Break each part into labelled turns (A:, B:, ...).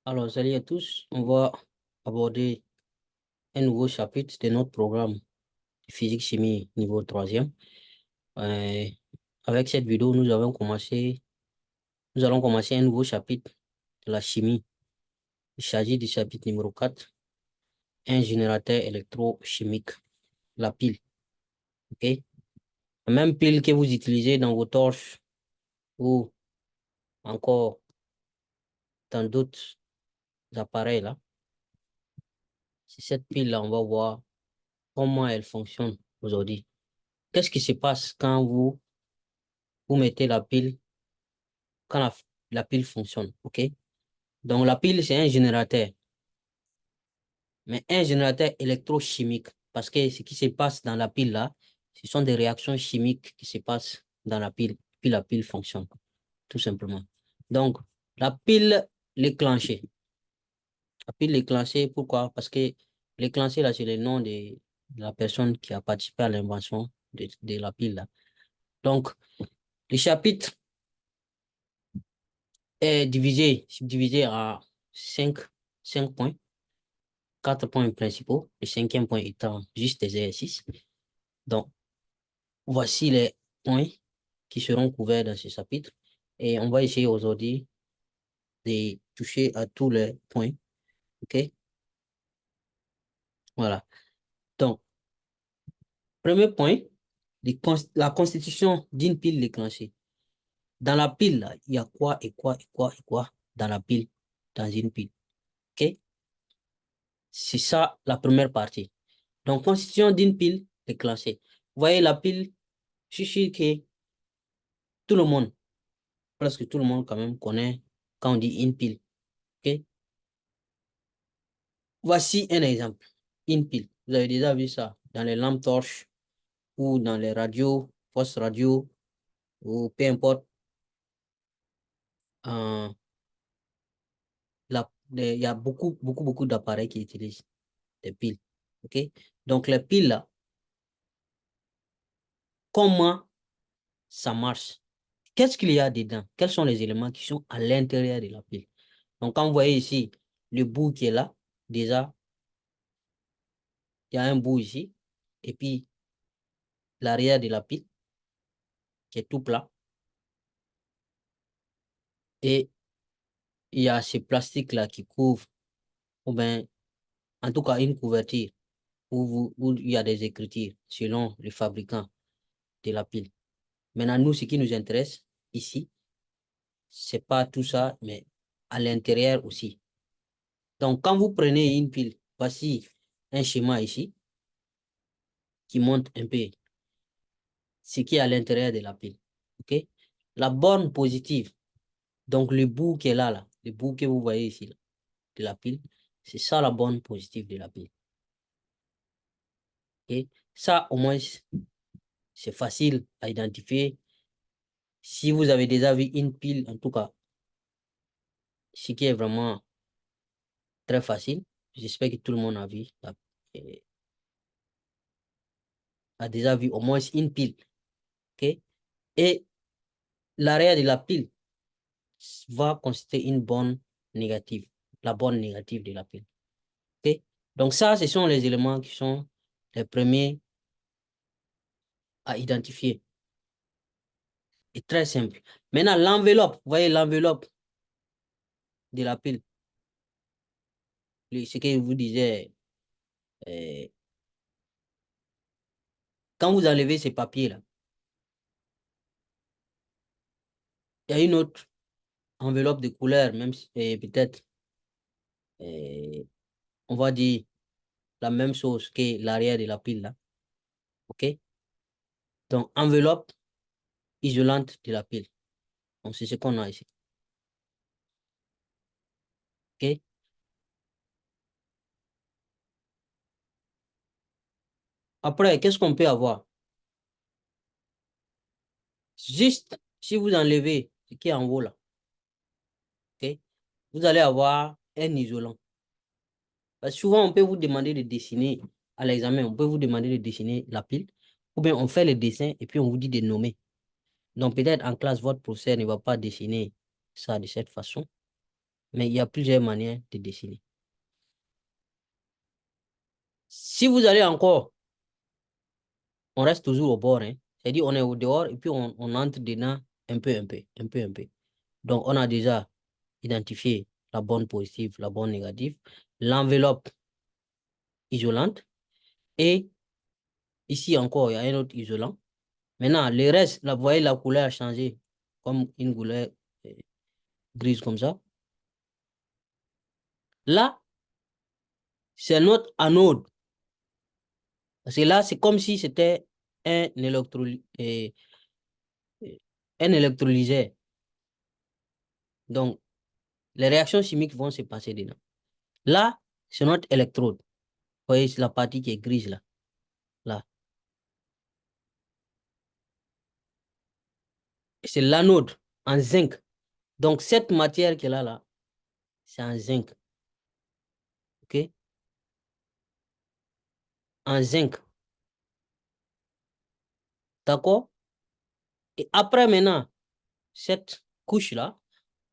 A: Alors, salut à tous. On va aborder un nouveau chapitre de notre programme de physique-chimie niveau troisième. Euh, Avec cette vidéo, nous allons commencer un nouveau chapitre de la chimie. Il s'agit du chapitre numéro 4, un générateur électrochimique, la pile. OK? La même pile que vous utilisez dans vos torches ou encore dans d'autres appareils là. C'est cette pile-là, on va voir comment elle fonctionne aujourd'hui. Qu'est-ce qui se passe quand vous mettez la pile, quand la pile fonctionne, OK? Donc, la pile, c'est un générateur, mais un générateur électrochimique, parce que ce qui se passe dans la pile, là, ce sont des réactions chimiques qui se passent dans la pile, puis la pile fonctionne, tout simplement. Donc, la pile déclenchée. La pile déclenchée, pourquoi? Parce que déclenchée, là, c'est le nom de la personne qui a participé à l'invention de la pile, là. Donc, le chapitre est subdivisé à cinq, cinq points, 4 points principaux, le cinquième point étant juste des exercices. Donc, voici les points qui seront couverts dans ce chapitre et on va essayer aujourd'hui de toucher à tous les points. OK? Voilà. Donc, premier point, la constitution d'une pile déclenchée. Dans la pile, là, il y a quoi et quoi et quoi et quoi dans la pile, dans une pile. OK? C'est ça la première partie. Donc, constitution d'une pile déclenchée. Vous voyez la pile, je suis sûr que tout le monde, presque tout le monde quand même connaît quand on dit une pile. OK? Voici un exemple. Une pile. Vous avez déjà vu ça dans les lampes torches ou dans les radios, postes radio ou peu importe. euh, il y a beaucoup d'appareils qui utilisent des piles. OK? Donc, les piles, là, comment ça marche? Qu'est-ce qu'il y a dedans? Quels sont les éléments qui sont à l'intérieur de la pile? Donc, quand vous voyez ici le bout qui est là, déjà, il y a un bout ici, et puis l'arrière de la pile qui est tout plat, et il y a ce plastique-là qui couvre, ou bien, en tout cas, une couverture où il y a des écritures selon le fabricant de la pile. Maintenant, nous, ce qui nous intéresse ici, c'est pas tout ça, mais à l'intérieur aussi. Donc, quand vous prenez une pile, voici un schéma ici qui montre un peu ce qui est à l'intérieur de la pile. OK? La borne positive, donc le bout qui est là, le bout que vous voyez ici, là, de la pile, c'est ça la borne positive de la pile. OK? Ça, au moins, c'est facile à identifier. Si vous avez déjà vu une pile, en tout cas, ce qui est vraiment très facile, j'espère que tout le monde a vu, a déjà vu au moins une pile. OK? Et l'arrière de la pile va constituer une borne négative, la borne négative de la pile. OK? Donc ça, ce sont les éléments qui sont les premiers à identifier. C'est très simple. Maintenant, l'enveloppe, vous voyez l'enveloppe de la pile, ce que je vous disais, euh, quand vous enlevez ces papiers-là, il y a une autre enveloppe de couleur, même si peut-être, euh, on va dire la même chose que l'arrière de la pile, là. OK? Donc, enveloppe isolante de la pile. Donc, c'est ce qu'on a ici. OK? Après, qu'est-ce qu'on peut avoir? Juste, si vous enlevez ce qui est en haut là, OK? Vous allez avoir un isolant. Parce que souvent, on peut vous demander de dessiner à l'examen, on peut vous demander de dessiner la pile, ou bien on fait le dessin et puis on vous dit de nommer. Donc, peut-être en classe, votre professeur ne va pas dessiner ça de cette façon, Mais il y a plusieurs manières de dessiner. Si vous allez encore, on reste toujours au bord, hein. C'est-à-dire on est au dehors et puis on entre dedans un peu, un peu, un peu, un peu. Donc, on a déjà identifié la borne positive, la borne négative, l'enveloppe isolante et ici encore, il y a un autre isolant. Maintenant, le reste, là, vous voyez, la couleur a changé comme une couleur euh, grise comme ça. Là, c'est notre anode. Parce que là, c'est comme si c'était un un électrolyseur. Donc, les réactions chimiques vont se passer dedans. Là, c'est notre électrode. Vous voyez, c'est la partie qui est grise là. Là. C'est l'anode en zinc. Donc, cette matière qui est là, c'est en zinc. OK? En zinc. D'accord? Et après, maintenant, cette couche-là,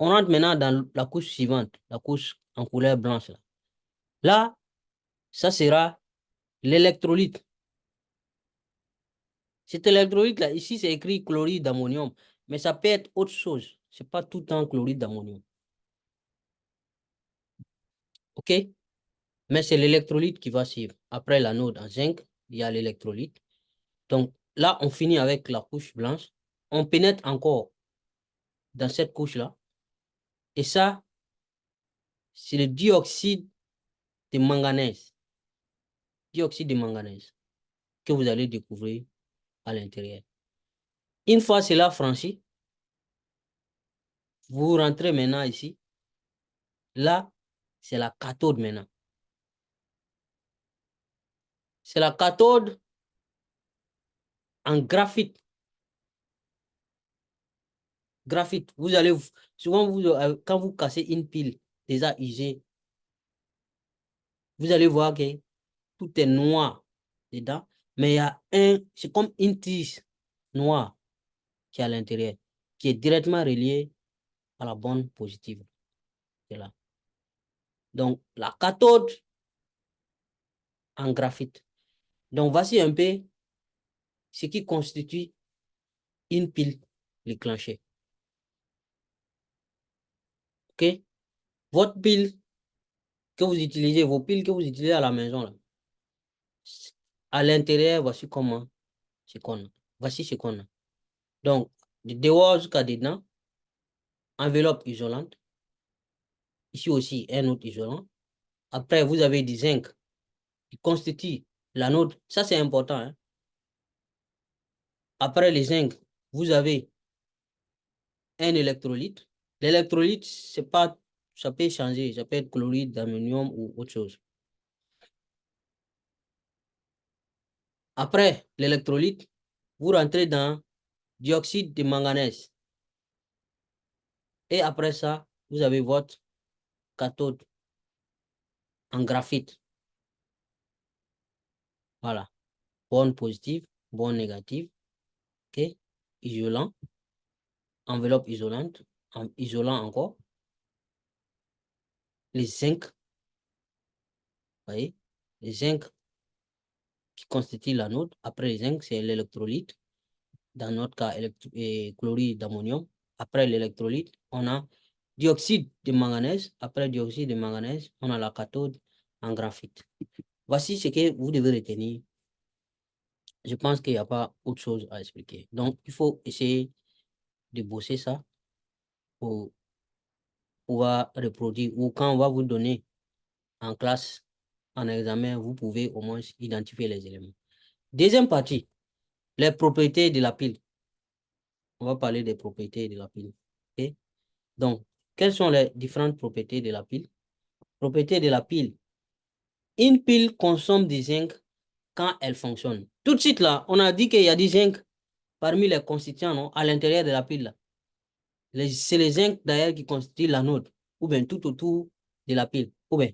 A: on rentre maintenant dans la couche suivante, la couche en couleur blanche. Là, ça sera l'électrolyte. Cet électrolyte-là, ici, c'est écrit chloride d'ammonium, mais ça peut être autre chose. C'est pas tout le temps chloride d'ammonium. OK? Mais c'est l'électrolyte qui va suivre. Après l'anode en zinc, il y a l'électrolyte. Donc là, on finit avec la couche blanche. On pénètre encore dans cette couche-là. Et ça, c'est le dioxyde de manganèse. Dioxyde de manganèse que vous allez découvrir à l'intérieur. Une fois cela franchi, vous rentrez maintenant ici. Là, c'est la cathode maintenant. C'est la cathode en graphite. Graphite. Vous allez, souvent, quand vous cassez une pile déjà usée, vous allez voir que tout est noir dedans, mais il y a c'est comme une tige noire qui est à l'intérieur, qui est directement reliée à la borne positive. C'est là. Donc, la cathode en graphite. Donc, voici un peu ce qui constitue une pile déclenchée. OK? Votre pile que vous utilisez, vos piles que vous utilisez à la maison, là, à l'intérieur, voici comment ce qu'on a. Voici ce qu'on a. Donc, de dehors jusqu'à dedans, enveloppe isolante. Ici aussi, un autre isolant. Après, vous avez du zinc qui constitue l'anode. Ça, c'est important, hein. Après les zinc, vous avez un électrolyte. L'électrolyte, c'est pas, ça peut changer. Ça peut être chloride d'ammonium ou autre chose. Après l'électrolyte, vous rentrez dans dioxyde de manganèse. Et après ça, vous avez votre cathode en graphite. Voilà. Borne positive, borne négative. OK? Isolant. Enveloppe isolante. Isolant encore. Les zinc. Vous voyez? Les zinc qui constituent l'anode. Après les zinc, c'est l'électrolyte. Dans notre cas, chloride d'ammonium. Après l'électrolyte, on a dioxyde de manganèse. Après dioxyde de manganèse, on a la cathode en graphite. Voici ce que vous devez retenir. Je pense qu'il n'y a pas autre chose à expliquer. Donc, il faut essayer de bosser ça pour pouvoir reproduire. Ou quand on va vous donner en classe, en examen, vous pouvez au moins identifier les éléments. Deuxième partie, les propriétés de la pile. On va parler des propriétés de la pile. OK? Donc, quelles sont les différentes propriétés de la pile? Propriétés de la pile. Une pile consomme du zinc quand elle fonctionne. Tout de suite là, on a dit qu'il y a du zinc parmi les constituants, non, à l'intérieur de la pile là. C'est les zinc d'ailleurs qui constituent l'anode, ou bien tout autour de la pile. Ou bien,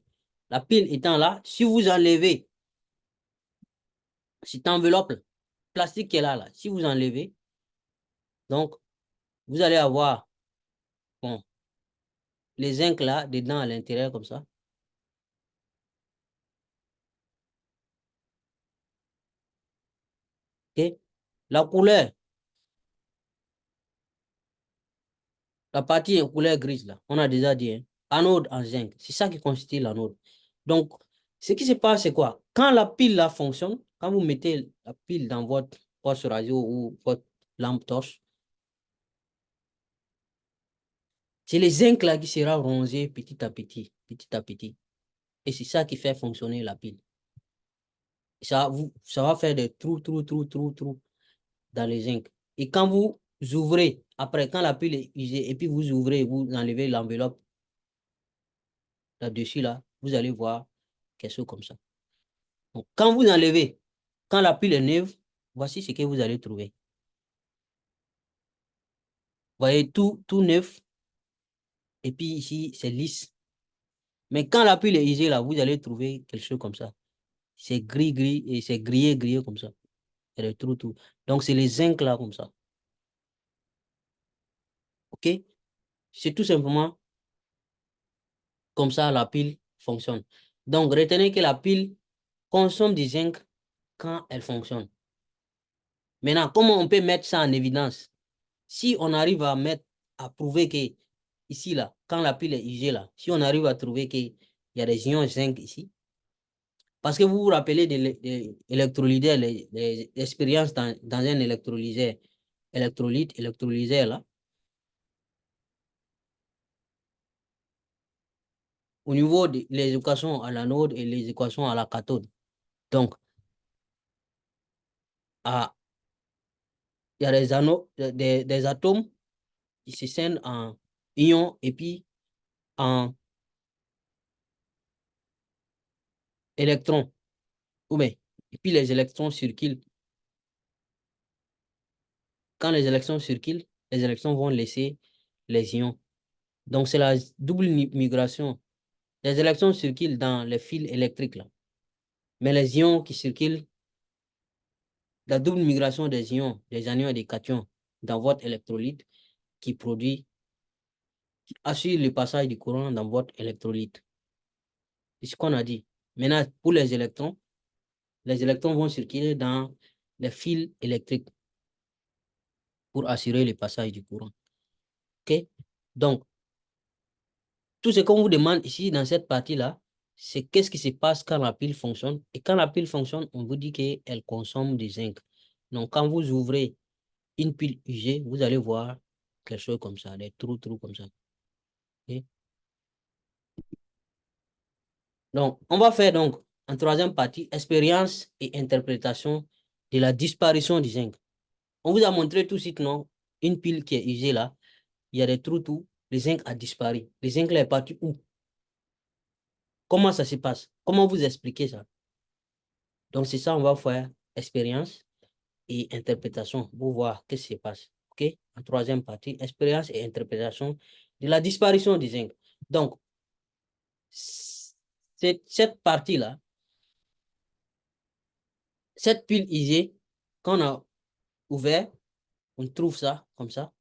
A: la pile étant là, si vous enlevez cette enveloppe plastique qui est là, si vous enlevez, donc, vous allez avoir, bon, les zinc là, dedans à l'intérieur comme ça. OK? La couleur, la partie en couleur grise là, on a déjà dit, hein, anode en zinc. C'est ça qui constitue l'anode. Donc, ce qui se passe, c'est quoi? Quand la pile là fonctionne, quand vous mettez la pile dans votre poche radio ou votre lampe torche, c'est le zinc là qui sera rongé petit à petit, petit à petit. Et c'est ça qui fait fonctionner la pile. Ça va faire des trous dans les zinc. Et quand vous ouvrez, après, quand la pile est usée, et puis vous ouvrez, vous enlevez l'enveloppe là-dessus, là, vous allez voir quelque chose comme ça. Donc, quand vous enlevez, quand la pile est neuve, voici ce que vous allez trouver. Vous voyez, tout neuf, et puis ici, c'est lisse. Mais quand la pile est usée, là, vous allez trouver quelque chose comme ça. C'est gris, et c'est grillé comme ça. Il y a des trous. Donc, c'est les zinc là, comme ça. OK? C'est tout simplement comme ça la pile fonctionne. Donc, retenez que la pile consomme du zinc quand elle fonctionne. Maintenant, comment on peut mettre ça en évidence? Si on arrive à prouver que, ici, là, quand la pile est usée, là, si on arrive à trouver qu'il y a des ions zinc ici, parce que vous vous rappelez de l'électrolyseur, les expériences dans un électrolyseur, électrolyseur, là, au niveau des équations à l'anode et les équations à la cathode. Donc, il y a des atomes qui se scindent en ions et puis en électrons. Ou bien, et puis les électrons circulent. Quand les électrons circulent, les électrons vont laisser les ions. Donc, c'est la double migration. Les électrons circulent dans les fils électriques, là. Mais les ions qui circulent, la double migration des ions, des anions et des cations dans votre électrolyte qui assure le passage du courant dans votre électrolyte. C'est ce qu'on a dit. Maintenant, pour les électrons vont circuler dans les fils électriques pour assurer le passage du courant. OK? Donc, tout ce qu'on vous demande ici dans cette partie-là, c'est qu'est-ce qui se passe quand la pile fonctionne. Et quand la pile fonctionne, on vous dit qu'elle consomme du zinc. Donc, quand vous ouvrez une pile usée, vous allez voir quelque chose comme ça, des trous comme ça. OK? Donc, on va faire donc, en troisième partie, expérience et interprétation de la disparition du zinc. On vous a montré tout de suite, non? Une pile qui est usée là, il y a des trous, le zinc a disparu. Le zinc là est parti où? Comment ça se passe? Comment vous expliquez ça? Donc, c'est ça, on va faire expérience et interprétation pour voir qu'est-ce qui se passe. OK? En troisième partie, expérience et interprétation de la disparition du zinc. Donc, cette partie-là, cette pile usée qu'on a ouvert, on trouve ça comme ça.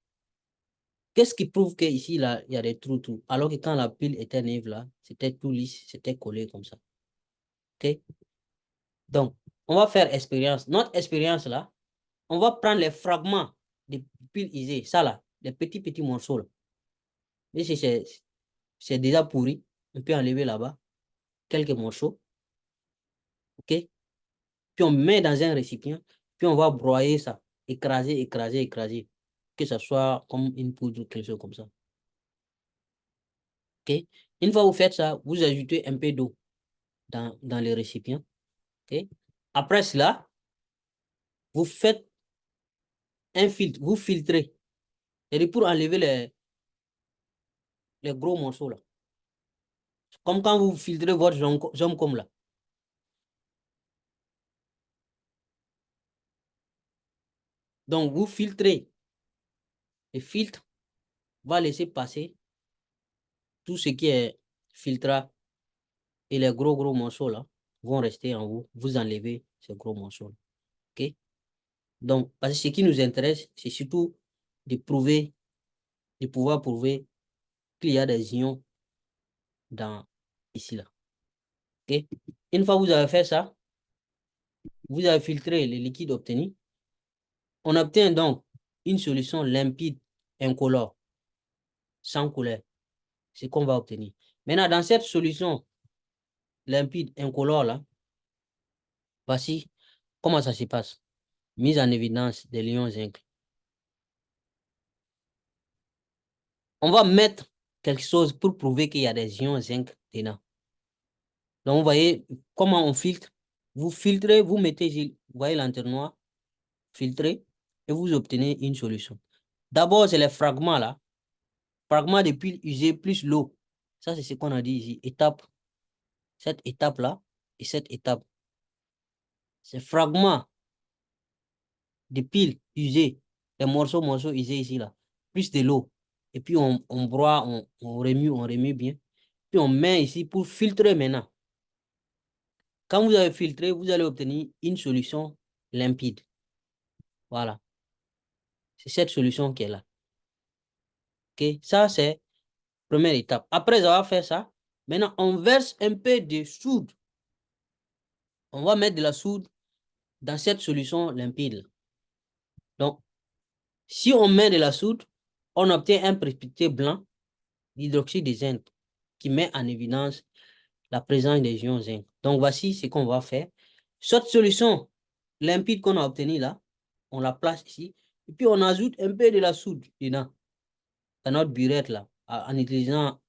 A: Qu'est-ce qui prouve qu'ici, là, il y a des trous? Alors que quand la pile était neuve, là, c'était tout lisse, c'était collé comme ça. OK? Donc, on va faire expérience. Notre expérience, là, on va prendre les fragments des piles usées, ça, là, les petits morceaux, là. Mais si c'est déjà pourri, on peut enlever là-bas quelques morceaux. OK? Puis on met dans un récipient, puis on va broyer ça, écraser, que ça soit comme une poudre ou quelque chose comme ça. OK? Une fois que vous faites ça, vous ajoutez un peu d'eau dans le récipient. OK? Après cela, vous faites un filtre, vous filtrez. Et pour enlever les gros morceaux là. Comme quand vous filtrez votre jambe comme là. Donc, vous filtrez. Le filtre va laisser passer tout ce qui est filtrat et les gros morceaux là vont rester en vous. Vous enlevez ces gros morceaux. OK? Donc, parce que ce qui nous intéresse, c'est surtout de pouvoir prouver qu'il y a des ions dans ici, là. OK? Une fois que vous avez fait ça, vous avez filtré le liquide obtenu. On obtient donc une solution limpide, incolore, sans couleur. C'est ce qu'on va obtenir. Maintenant, dans cette solution limpide, incolore, là, voici comment ça se passe. Mise en évidence des ions zinc. On va mettre quelque chose pour prouver qu'il y a des ions zinc dedans. Donc, vous voyez comment on filtre. Vous filtrez, vous mettez, vous voyez l'entonnoir, filtrez, et vous obtenez une solution. D'abord, c'est les fragments là. Fragments de piles usées plus l'eau. Ça, c'est ce qu'on a dit ici. Étape. Cette étape-là et cette étape. Ces fragments de piles usées, les morceaux usés ici là, plus de l'eau. Et puis on broie, on remue bien. Puis on met ici pour filtrer maintenant. Quand vous avez filtré, vous allez obtenir une solution limpide. Voilà. C'est cette solution qui est là. OK? Ça, c'est la première étape. Après avoir fait ça, maintenant, on verse un peu de soude. On va mettre de la soude dans cette solution limpide. Donc, si on met de la soude, on obtient un précipité blanc d'hydroxyde de zinc qui met en évidence la présence des ions zinc. Donc, voici ce qu'on va faire. Cette solution limpide qu'on a obtenue là, on la place ici, et puis on ajoute un peu de la soude dedans, dans notre burette là, en utilisant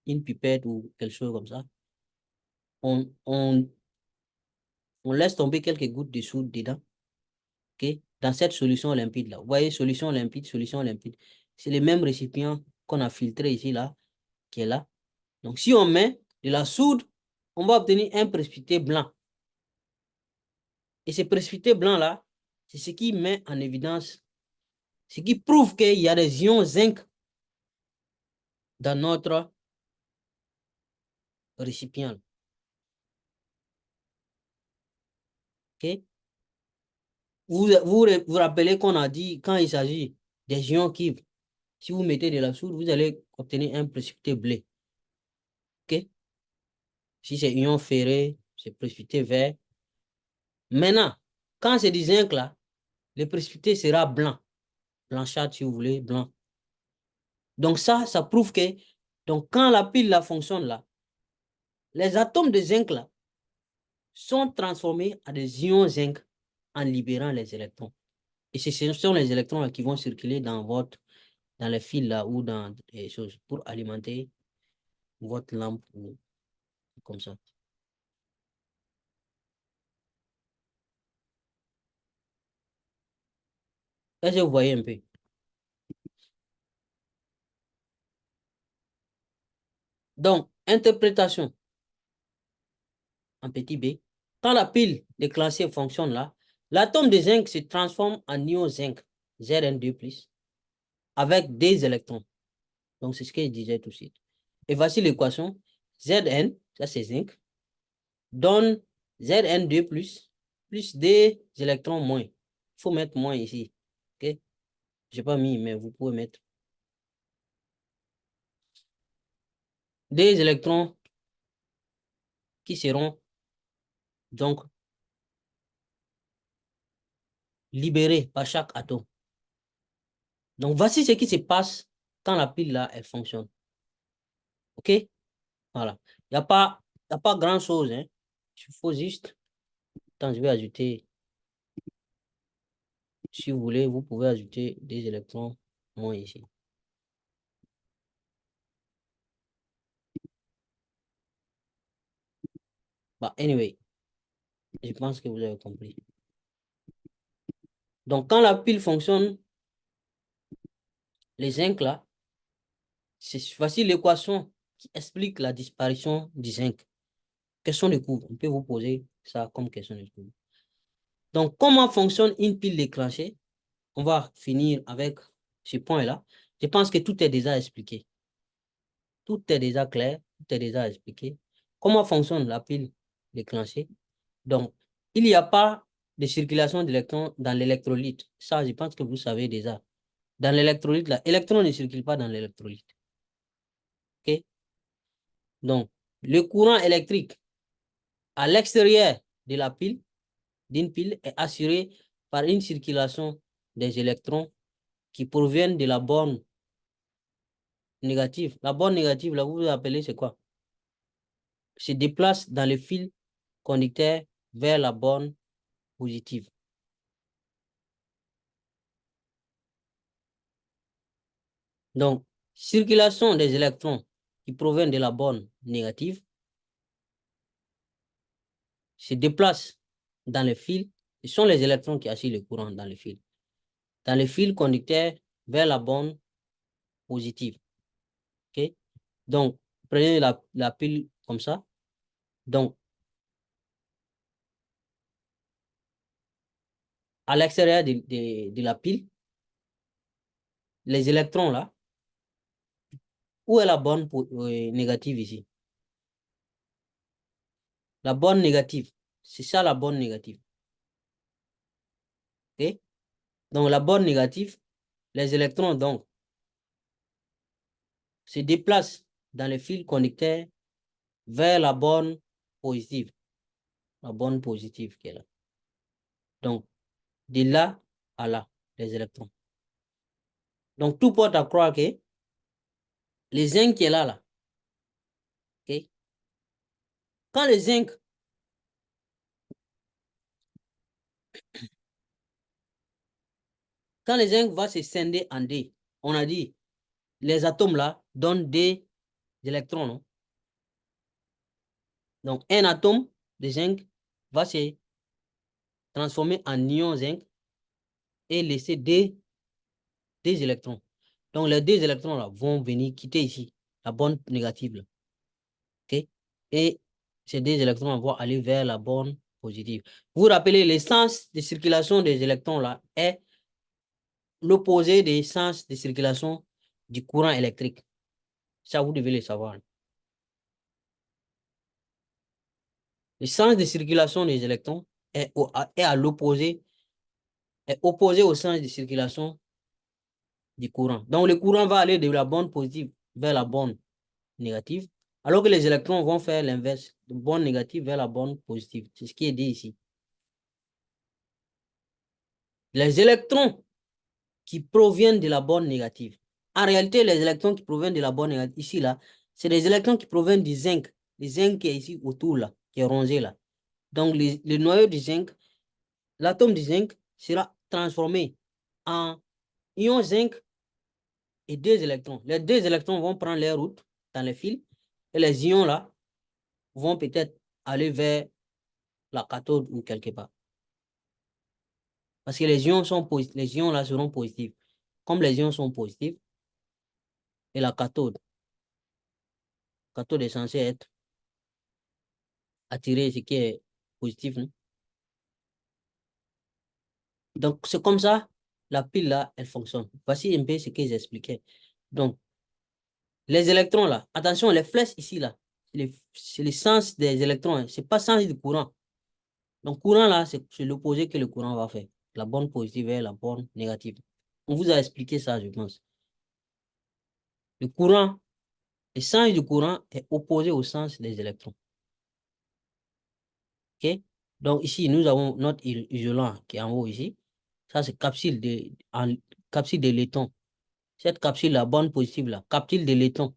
A: une pipette ou quelque chose comme ça. On laisse tomber quelques gouttes de soude dedans, ok, dans cette solution limpide là. Vous voyez, solution limpide, solution limpide. C'est le même récipient qu'on a filtré ici là, qui est là. Donc, si on met de la soude, on va obtenir un précipité blanc. Et ce précipité blanc-là, c'est ce qui met en évidence, ce qui prouve qu'il y a des ions zinc dans notre récipient. OK? Vous rappelez qu'on a dit, quand il s'agit des ions cuivre, si vous mettez de la soude, vous allez obtenir un précipité bleu. OK? Si c'est ion ferré, c'est précipité vert. Maintenant, quand c'est du zinc là, le précipité sera blanc. Blanchâtre, si vous voulez, blanc. Donc ça prouve que, donc quand la pile là fonctionne là, les atomes de zinc là sont transformés en des ions zinc en libérant les électrons. Et ce sont les électrons là qui vont circuler dans les fils là ou dans les choses pour alimenter votre lampe ou comme ça. Est-ce que vous voyez un peu? Donc, interprétation en petit b. Quand la pile déclenchée fonctionne là, l'atome de zinc se transforme en ion zinc, Zn2+, avec des électrons. Donc, c'est ce que je disais tout de suite. Et voici l'équation. Zn, ça c'est zinc, donne Zn2+, plus des électrons moins. Il faut mettre moins ici. OK? Je n'ai pas mis, mais vous pouvez mettre. Des électrons qui seront donc libérés par chaque atome. Donc, voici ce qui se passe quand la pile là, elle fonctionne. OK? Voilà. Il n'y a pas grand-chose. Hein? Il faut juste... Attends, je vais ajouter... Si vous voulez, vous pouvez ajouter des électrons moins ici. Bah, anyway, je pense que vous avez compris. Donc, quand la pile fonctionne, les zinc là, c'est facile l'équation qui explique la disparition du zinc. Question de cours. On peut vous poser ça comme question de cours. Donc, comment fonctionne une pile déclenchée? On va finir avec ce point-là. Je pense que tout est déjà expliqué. Tout est déjà clair, tout est déjà expliqué. Comment fonctionne la pile déclenchée? Donc, il n'y a pas de circulation d'électrons dans l'électrolyte. Ça, je pense que vous savez déjà. Dans l'électrolyte, l'électron ne circule pas dans l'électrolyte. OK? Donc, le courant électrique à l'extérieur de la pile, d'une pile, est assuré par une circulation des électrons qui proviennent de la borne négative. La borne négative, là, vous appelez, c'est quoi? Se déplace dans le fil conducteur vers la borne positive. Donc, circulation des électrons qui proviennent de la borne négative se déplacent dans le fil. Ce sont les électrons qui assurent le courant dans le fil. Dans le fil conducteur vers la borne positive. OK? Donc, prenez la pile comme ça. Donc, à l'extérieur de la pile, les électrons là, où est la borne négative ici? La borne négative. C'est ça la borne négative. OK? Donc, la borne négative, les électrons donc se déplacent dans le fil conducteur vers la borne positive. La borne positive qui est là. Donc, de là à là, les électrons. Donc, tout porte à croire que les zinc qui est là, OK? Quand le zinc va se scinder en D, on a dit, les atomes là donnent des électrons, non? Donc, un atome de zinc va se transformer en ion zinc et laisser des électrons. Donc, les deux électrons là vont venir quitter ici, la borne négative là. OK? Et ces deux électrons vont aller vers la borne positive. Vous vous rappelez, le sens de circulation des électrons là est l'opposé des sens de circulation du courant électrique. Ça, vous devez le savoir. Le sens de circulation des électrons est à l'opposé, est opposé au sens de circulation du courant. Donc, le courant va aller de la borne positive vers la borne négative, alors que les électrons vont faire l'inverse, de borne négative vers la borne positive. C'est ce qui est dit ici. Les électrons qui proviennent de la borne négative. En réalité, les électrons qui proviennent de la borne négative, ici, là, c'est des électrons qui proviennent du zinc. Le zinc qui est ici autour, là, qui est rongé, là. Donc, le noyau du zinc, l'atome du zinc sera transformé en ion zinc et deux électrons. Les deux électrons vont prendre leur route dans le fil et les ions, là, vont peut-être aller vers la cathode ou quelque part. Parce que les ions les ions là seront positifs. Comme les ions sont positifs, et la cathode est censée être attirée, ce qui est positif, non? Donc, c'est comme ça, la pile là, elle fonctionne. Voici un peu ce que j'expliquais. Donc, les électrons là, attention, les flèches ici là, c'est le sens des électrons, hein. C'est pas le sens du courant. Donc, courant là, c'est l'opposé que le courant va faire. La borne positive et la borne négative. On vous a expliqué ça, je pense. Le courant, le sens du courant est opposé au sens des électrons. OK? Donc, ici, nous avons notre isolant qui est en haut ici. Ça, c'est capsule de laiton. Cette capsule, la borne positive, là, capsule de laiton.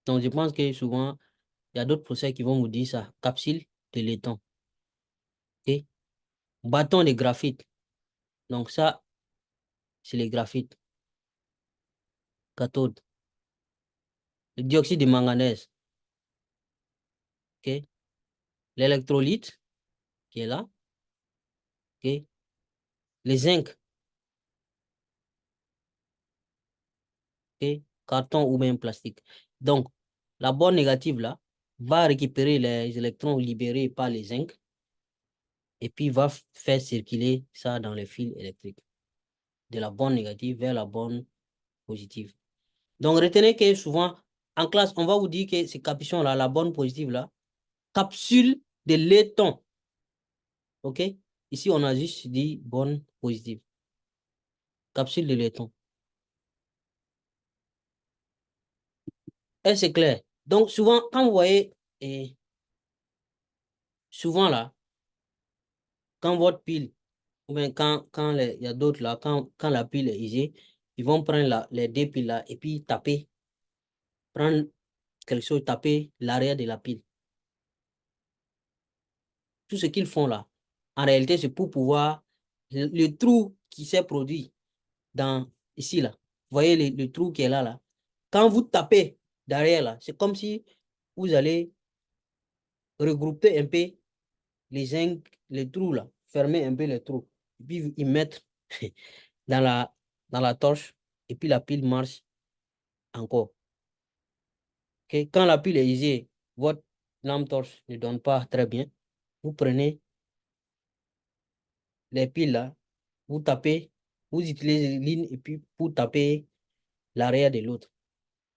A: Donc, je pense que souvent, il y a d'autres professeurs qui vont vous dire ça. Capsule de laiton. OK? Bâton de graphite. Donc, ça, c'est le graphite. Cathode. Le dioxyde de manganèse. OK? L'électrolyte qui est là. OK? Le zinc. OK? Carton ou même plastique. Donc, la borne négative, là, va récupérer les électrons libérés par les zinc et puis va faire circuler ça dans le fil électrique de la borne négative vers la borne positive. Donc, retenez que souvent, en classe, on va vous dire que ces capuchons-là, la borne positive, là, capsule de laiton. OK? Ici, on a juste dit borne positive. Capsule de laiton. C'est clair. Donc, souvent, quand vous voyez, souvent là, quand votre pile, ou bien quand il y a d'autres là, quand la pile est usée, ils vont prendre les deux piles là et puis taper, prendre quelque chose, taper l'arrière de la pile. Tout ce qu'ils font là, en réalité, c'est pour pouvoir, le trou qui s'est produit ici là, vous voyez le trou qui est là. Quand vous tapez derrière là, c'est comme si vous allez regrouper un peu les trous là, fermer un peu les trous. Et puis ils mettent dans la torche et puis la pile marche encore. Ok, quand la pile est usée, votre lampe torche ne donne pas très bien. Vous prenez les piles là, vous tapez, vous utilisez les lignes et puis pour taper l'arrière de l'autre.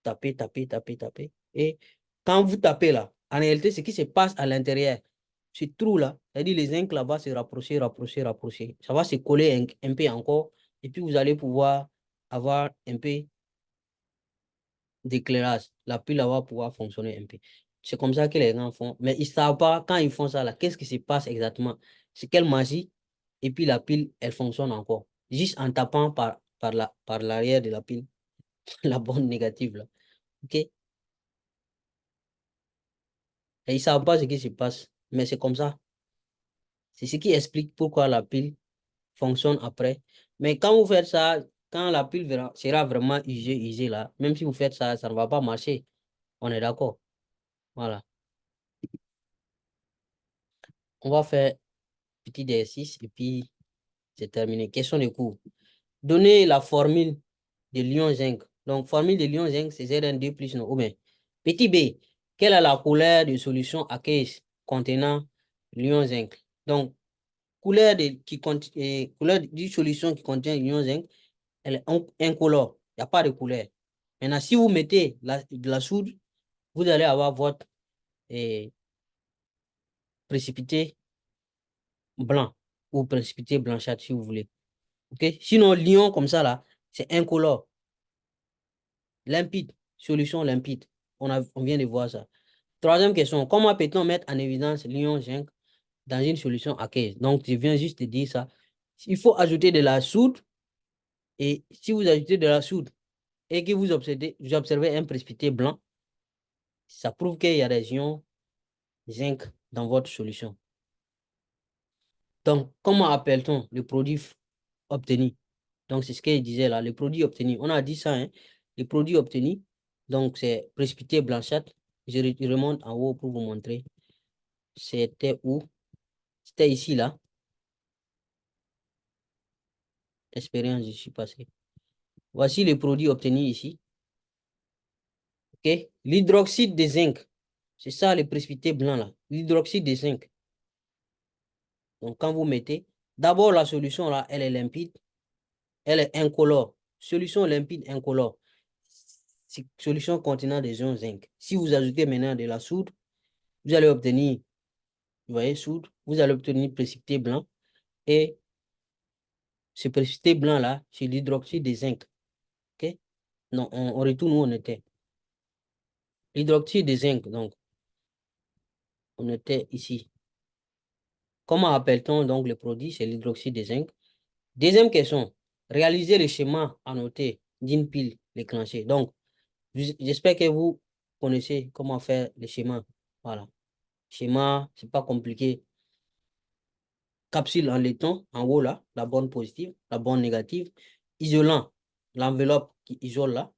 A: Tapez, tapez, tapez, tapez. Et quand vous tapez là, en réalité, ce qui se passe à l'intérieur, ce trou-là, c'est-à-dire les zincs là va se rapprocher, rapprocher, rapprocher. Ça va se coller un peu encore. Et puis vous allez pouvoir avoir un peu d'éclairage. La pile là va pouvoir fonctionner un peu. C'est comme ça que les gens font. Mais ils ne savent pas, quand ils font ça là, qu'est-ce qui se passe exactement? C'est quelle magie? Et puis la pile, elle fonctionne encore. Juste en tapant par l'arrière de la pile, la bande négative là. OK? Et ils ne savent pas ce qui se passe. Mais c'est comme ça. C'est ce qui explique pourquoi la pile fonctionne après. Mais quand vous faites ça, quand la pile sera vraiment usée là, même si vous faites ça, ça ne va pas marcher. On est d'accord. Voilà. On va faire petit exercice et puis c'est terminé. Question de cours. Donnez la formule de l'ion zinc. Donc, formule de l'ion zinc, c'est Zn2 plus non. Ou bien, petit b, quelle est la couleur de solution aqueuse contenant l'ion zinc? Donc, couleur d'une solution qui contient l'ion zinc, elle est incolore. Il n'y a pas de couleur. Maintenant, si vous mettez de la soude, vous allez avoir votre eh, précipité blanc ou précipité blanchâtre si vous voulez. OK? Sinon, l'ion comme ça, là, c'est incolore, limpide, solution limpide. On vient de voir ça. Troisième question, comment peut-on mettre en évidence l'ion zinc dans une solution aqueuse? Donc, je viens juste de dire ça. Il faut ajouter de la soude et si vous ajoutez de la soude et que vous observez un précipité blanc, ça prouve qu'il y a des ions zinc dans votre solution. Donc, comment appelle-t-on le produit obtenu? Donc, c'est ce qu'il disait là, le produit obtenu. On a dit ça, hein? Le produit obtenu, donc c'est précipité blanchâtre. Je remonte en haut pour vous montrer. C'était où? C'était ici, là. Expérience, je suis passé. Voici le produit obtenu ici. OK? L'hydroxyde de zinc. C'est ça le précipité blanc là. L'hydroxyde de zinc. Donc, quand vous mettez, d'abord la solution là, elle est limpide. Elle est incolore. Solution limpide incolore. Solution contenant des ions zinc. Si vous ajoutez maintenant de la soude, vous allez obtenir, vous voyez, soude, vous allez obtenir précipité blanc. Et ce précipité blanc-là, c'est l'hydroxyde de zinc. OK? Non, on retourne où on était. L'hydroxyde de zinc, donc, on était ici. Comment appelle-t-on donc le produit? C'est l'hydroxyde de zinc. Deuxième question, réaliser le schéma annoté d'une pile déclenchée. Donc, j'espère que vous connaissez comment faire le schéma. Voilà. Schéma, c'est pas compliqué. Capsule en laiton, en haut là, la borne positive, la borne négative. Isolant, l'enveloppe qui isole là.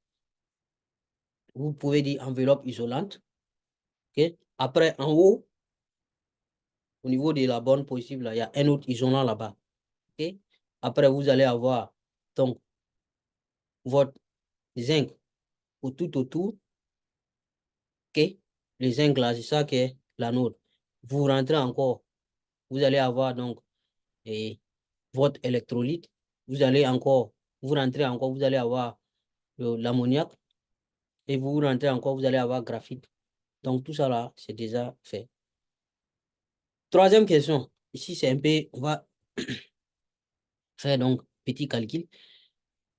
A: Vous pouvez dire enveloppe isolante. OK? Après, en haut, au niveau de la borne positive, là, il y a un autre isolant là-bas. OK? Après, vous allez avoir donc votre zinc tout autour. OK? Le zinc là, c'est ça qui est l'anode. Vous rentrez encore, vous allez avoir donc et votre électrolyte. Vous allez encore, vous rentrez encore, vous allez avoir l'ammoniac. Et vous rentrez encore, vous allez avoir graphite. Donc tout ça là, c'est déjà fait. Troisième question. Ici, c'est un peu, on va faire donc petit calcul.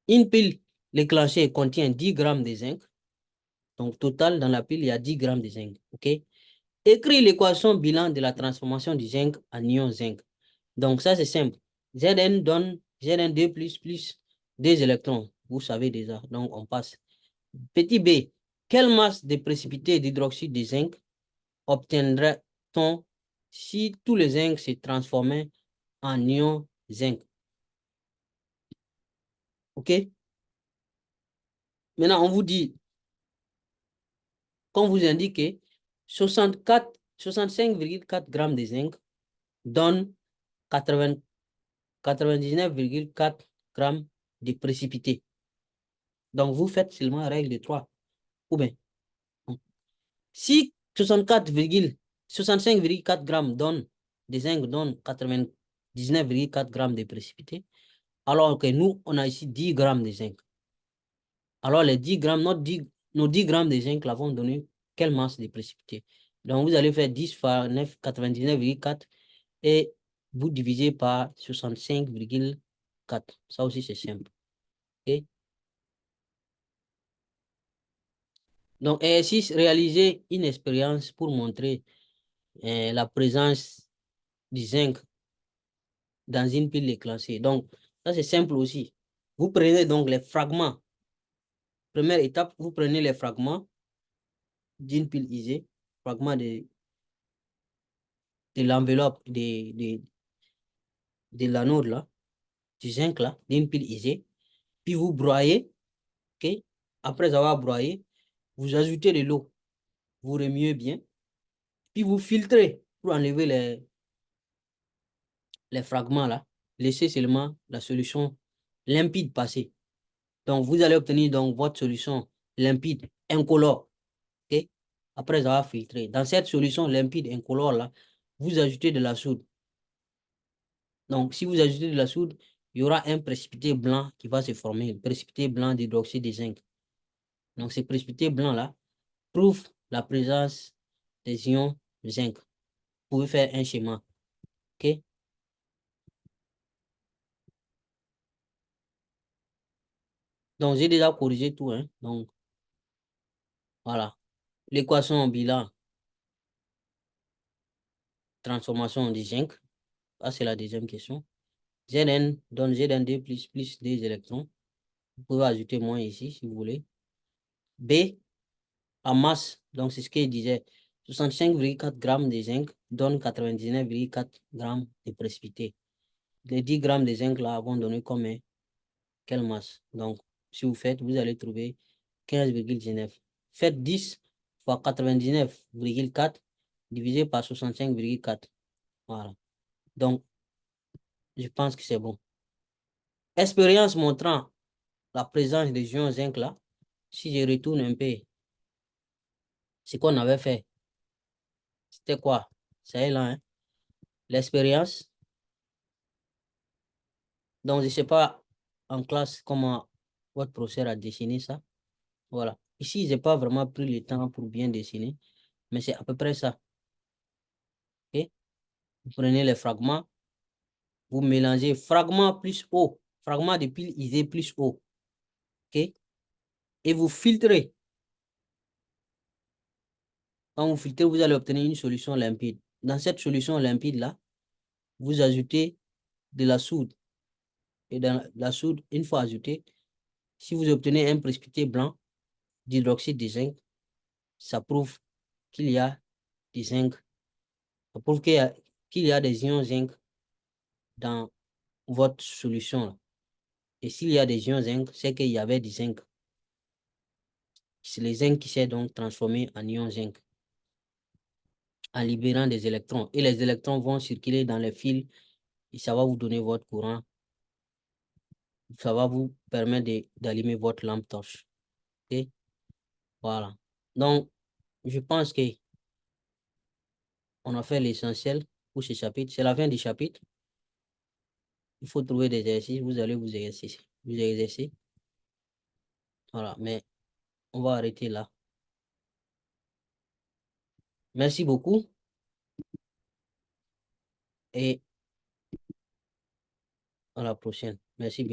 A: Une pile déclenchée contient 10 grammes de zinc. Donc, total, dans la pile, il y a 10 grammes de zinc. OK? Écris l'équation bilan de la transformation du zinc en ion zinc. Donc, ça, c'est simple. Zn donne Zn2 plus 2 électrons. Vous savez déjà. Donc, on passe. Petit b, quelle masse de précipité d'hydroxyde de zinc obtiendrait-on si tous les zinc se transformaient en ion zinc? OK? Maintenant, on vous dit, comme vous indiquez, 65,4 grammes de zinc donne 99,4 grammes de précipité. Donc, vous faites seulement la règle de 3. Ou bien, si 65,4 grammes de zinc donne 99,4 grammes de précipité, alors que nous, on a ici 10 grammes de zinc. Alors, les 10 grammes, nos 10 grammes de zinc là vont donner quelle masse de précipité? Donc, vous allez faire 10 fois 9, 99,4 et vous divisez par 65,4. Ça aussi, c'est simple. OK? Donc, exercice, réaliser une expérience pour montrer la présence du zinc dans une pile déclenchée. Donc, ça, c'est simple aussi. Vous prenez donc les fragments. Première étape, vous prenez les fragments d'une pile ISée, fragments de l'enveloppe de l'anode là, du zinc là, d'une pile ISée. Puis vous broyez, OK? Après avoir broyé, vous ajoutez de l'eau. Vous remuez bien. Puis vous filtrez pour enlever les fragments là. Laissez seulement la solution limpide passer. Donc, vous allez obtenir donc votre solution limpide, incolore. OK? Après avoir filtré. Dans cette solution limpide, incolore là, vous ajoutez de la soude. Donc, si vous ajoutez de la soude, il y aura un précipité blanc qui va se former, le précipité blanc d'hydroxyde de zinc. Donc, ce précipité blanc-là prouve la présence des ions zinc. Vous pouvez faire un schéma. OK? Donc, j'ai déjà corrigé tout. Hein? Donc, voilà. L'équation en bilan, transformation du zinc. Ça, c'est la deuxième question. Zn donne Zn2 plus des électrons. Vous pouvez ajouter moins ici si vous voulez. B, en masse, donc c'est ce qu'il disait, 65,4 grammes de zinc donne 99,4 grammes de précipité. Les 10 grammes de zinc là vont donner combien? Quelle masse? Donc, si vous faites, vous allez trouver 15,19. Faites 10 fois 99,4 divisé par 65,4. Voilà. Donc, je pense que c'est bon. Expérience montrant la présence des ions zinc là. Si je retourne un peu, ce qu'on avait fait, c'était quoi? C'est là, hein? L'expérience. Donc, je ne sais pas en classe comment votre professeur a dessiné ça. Voilà. Ici, je n'ai pas vraiment pris le temps pour bien dessiner, mais c'est à peu près ça. OK? Vous prenez les fragments, vous mélangez fragment plus eau, fragment de pile isée plus eau. OK? Et vous filtrez. Quand vous filtrez, vous allez obtenir une solution limpide. Dans cette solution limpide-là, vous ajoutez de la soude. Et dans la soude, une fois ajoutée, si vous obtenez un précipité blanc d'hydroxyde de zinc, ça prouve qu'il y a du zinc. Ça prouve qu'il y a des ions zinc dans votre solution là. Et s'il y a des ions zinc, c'est qu'il y avait du zinc. C'est le zinc qui s'est donc transformé en ion zinc en libérant des électrons. Et les électrons vont circuler dans les fils et ça va vous donner votre courant. Ça va vous permettre d'allumer votre lampe torche. OK? Voilà. Donc, je pense que on a fait l'essentiel pour ce chapitre. C'est la fin du chapitre. Il faut trouver des exercices. Vous allez vous exercer. Vous exercer. Voilà. Mais on va arrêter là. Merci beaucoup et à la prochaine. Merci bien.